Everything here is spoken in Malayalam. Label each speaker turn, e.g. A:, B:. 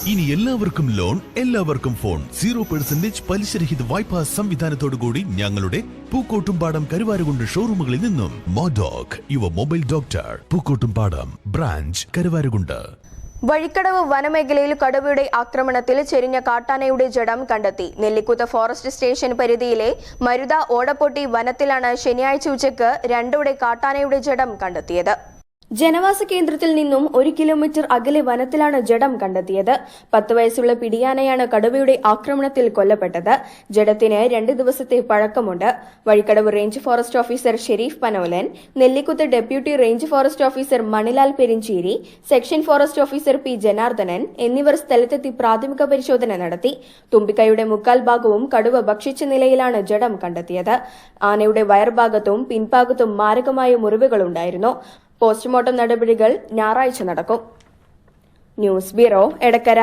A: ഇനി എല്ലാവർക്കും ലോൺ, എല്ലാവർക്കും ഫോൺ. 0% പലിശരഹിത വായ്പാ സംവിധാനത്തോടുകൂടി ഞങ്ങളുടെ പൂക്കോട്ടുംപാടം കരുവാരുകുണ്ട് ഷോറൂമുകളിൽ നിന്നും. Modoc your mobile doctor, Pookkottumpadam branch, Karuvarakundu.
B: Vazhikkadavu വനമേഖലയിൽ കടുവയുടെ ആക്രമണത്തിൽ ചെരിഞ്ഞ കാട്ടാനയുടെ ജഡം കണ്ടെത്തി. നെല്ലിക്കുത്ത് ഫോറസ്റ്റ് സ്റ്റേഷൻ പരിധിയിലെ മരുത ഓടപ്പൊട്ടി വനത്തിലാണ് ശനിയാഴ്ച ഉച്ചയ്ക്ക് 2 കാട്ടാനയുടെ ജഡം കണ്ടെത്തിയത്. ജനവാസ കേന്ദ്രത്തിൽ നിന്നും 1 കിലോമീറ്റർ അകലെ വനത്തിലാണ് ജഡം കണ്ടെത്തിയത്. 10 വയസ്സുള്ള പിടിയാനയാണ് കടുവയുടെ ആക്രമണത്തിൽ കൊല്ലപ്പെട്ടത്. ജഡത്തിന് 2 ദിവസത്തെ പഴക്കമുണ്ട്. Vazhikkadavu range forest officer Sherif Panolan, Nellikkuthu deputy range forest officer Manilal Perincheri, section forest officer P Janardhanan എന്നിവർ സ്ഥലത്തെത്തി പ്രാഥമിക പരിശോധന നടത്തി. തുമ്പിക്കൈയുടെ 3/4 ഭാഗവും കടുവ ഭക്ഷിച്ച നിലയിലാണ് ജഡം കണ്ടെത്തിയത്. ആനയുടെ വയർഭാഗത്തും പിൻഭാഗത്തും മാരകമായ മുറിവുകളുണ്ടായിരുന്നു. പോസ്റ്റ്മോർട്ടം നടപടികൾ ഞായറാഴ്ച നടക്കും. News bureau, Edakkara.